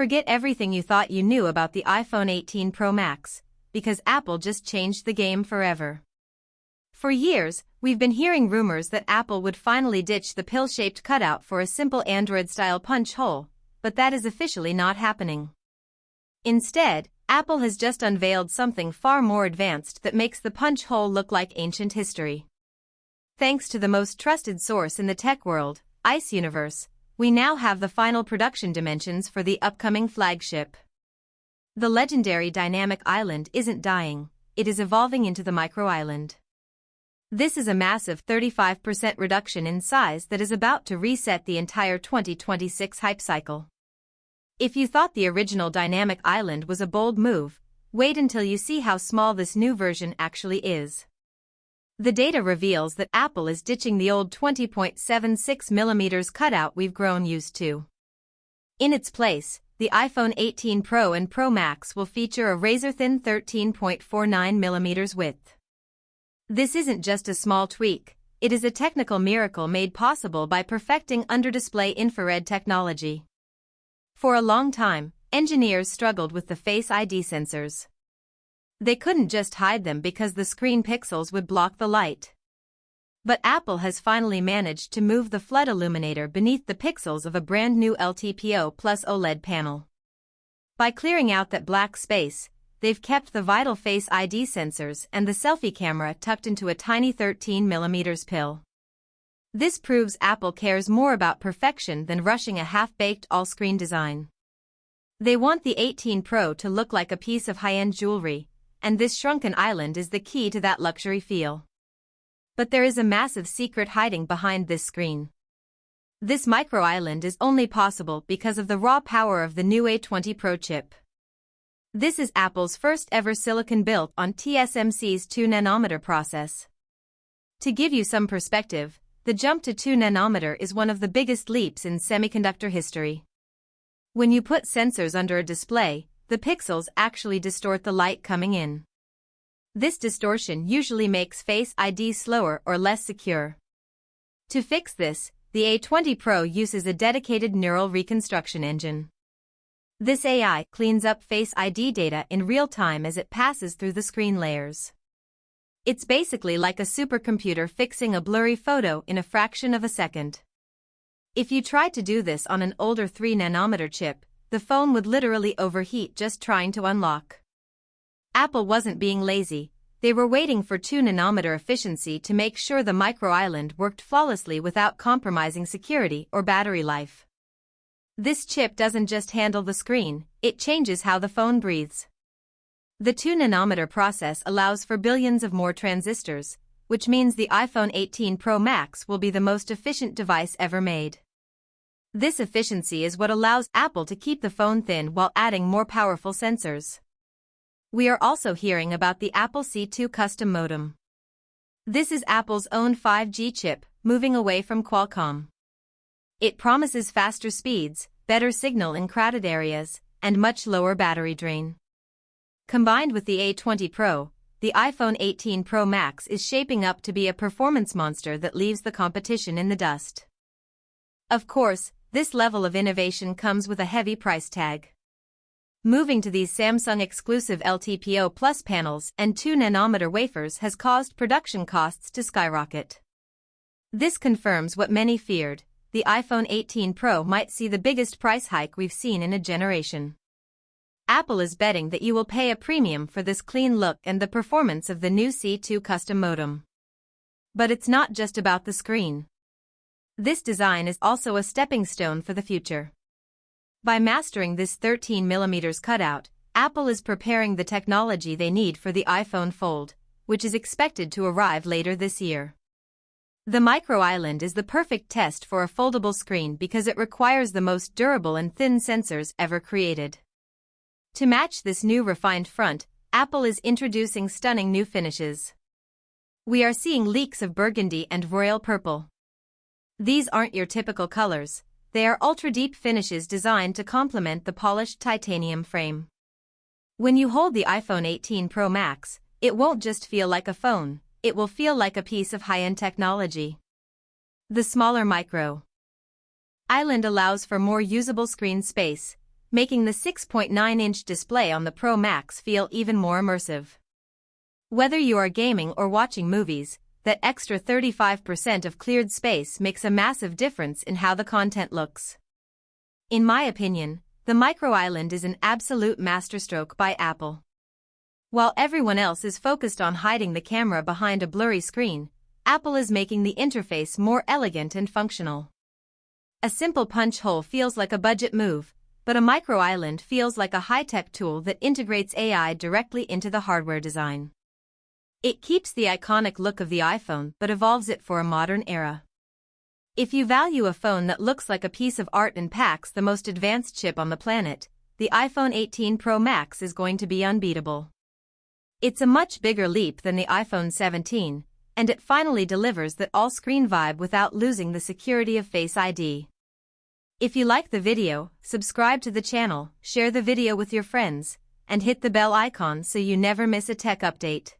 Forget everything you thought you knew about the iPhone 18 Pro Max, because Apple just changed the game forever. For years, we've been hearing rumors that Apple would finally ditch the pill-shaped cutout for a simple Android-style punch hole, but that is officially not happening. Instead, Apple has just unveiled something far more advanced that makes the punch hole look like ancient history. Thanks to the most trusted source in the tech world, Ice Universe, we now have the final production dimensions for the upcoming flagship. The legendary dynamic island isn't dying, it is evolving into the micro island. This is a massive 35% reduction in size that is about to reset the entire 2026 hype cycle. If you thought the original dynamic island was a bold move, wait until you see how small this new version actually is. The data reveals that Apple is ditching the old 20.76mm cutout we've grown used to. In its place, the iPhone 18 Pro and Pro Max will feature a razor-thin 13.49mm width. This isn't just a small tweak, it is a technical miracle made possible by perfecting under-display infrared technology. For a long time, engineers struggled with the Face ID sensors. They couldn't just hide them because the screen pixels would block the light. But Apple has finally managed to move the flood illuminator beneath the pixels of a brand new LTPO plus OLED panel. By clearing out that black space, they've kept the vital Face ID sensors and the selfie camera tucked into a tiny 13mm pill. This proves Apple cares more about perfection than rushing a half-baked all-screen design. They want the 18 Pro to look like a piece of high-end jewelry, and this shrunken island is the key to that luxury feel. But there is a massive secret hiding behind this screen. This micro island is only possible because of the raw power of the new A20 Pro chip. This is Apple's first ever silicon built on TSMC's 2nm process. To give you some perspective, the jump to 2nm is one of the biggest leaps in semiconductor history. When you put sensors under a display, the pixels actually distort the light coming in. This distortion usually makes Face ID slower or less secure. To fix this, the A20 Pro uses a dedicated neural reconstruction engine. This AI cleans up Face ID data in real time as it passes through the screen layers. It's basically like a supercomputer fixing a blurry photo in a fraction of a second. If you tried to do this on an older 3nm chip, the phone would literally overheat just trying to unlock. Apple wasn't being lazy, they were waiting for 2nm efficiency to make sure the micro island worked flawlessly without compromising security or battery life. This chip doesn't just handle the screen, it changes how the phone breathes. The 2nm process allows for billions of more transistors, which means the iPhone 18 Pro Max will be the most efficient device ever made. This efficiency is what allows Apple to keep the phone thin while adding more powerful sensors. We are also hearing about the Apple C2 custom modem. This is Apple's own 5G chip, moving away from Qualcomm. It promises faster speeds, better signal in crowded areas, and much lower battery drain. Combined with the A20 Pro, the iPhone 18 Pro Max is shaping up to be a performance monster that leaves the competition in the dust. Of course, this level of innovation comes with a heavy price tag. Moving to these Samsung-exclusive LTPO Plus panels and 2nm wafers has caused production costs to skyrocket. This confirms what many feared: the iPhone 18 Pro might see the biggest price hike we've seen in a generation. Apple is betting that you will pay a premium for this clean look and the performance of the new C2 custom modem. But it's not just about the screen. This design is also a stepping stone for the future. By mastering this 13mm cutout, Apple is preparing the technology they need for the iPhone Fold, which is expected to arrive later this year. The micro island is the perfect test for a foldable screen because it requires the most durable and thin sensors ever created. To match this new refined front, Apple is introducing stunning new finishes. We are seeing leaks of burgundy and royal purple. These aren't your typical colors, they are ultra-deep finishes designed to complement the polished titanium frame. When you hold the iPhone 18 Pro Max, it won't just feel like a phone, it will feel like a piece of high-end technology. The smaller micro island allows for more usable screen space, making the 6.9-inch display on the Pro Max feel even more immersive. Whether you are gaming or watching movies, that extra 35% of cleared space makes a massive difference in how the content looks. In my opinion, the micro island is an absolute masterstroke by Apple. While everyone else is focused on hiding the camera behind a blurry screen, Apple is making the interface more elegant and functional. A simple punch hole feels like a budget move, but a micro island feels like a high-tech tool that integrates AI directly into the hardware design. It keeps the iconic look of the iPhone but evolves it for a modern era. If you value a phone that looks like a piece of art and packs the most advanced chip on the planet, the iPhone 18 Pro Max is going to be unbeatable. It's a much bigger leap than the iPhone 17, and it finally delivers that all-screen vibe without losing the security of Face ID. If you like the video, subscribe to the channel, share the video with your friends, and hit the bell icon so you never miss a tech update.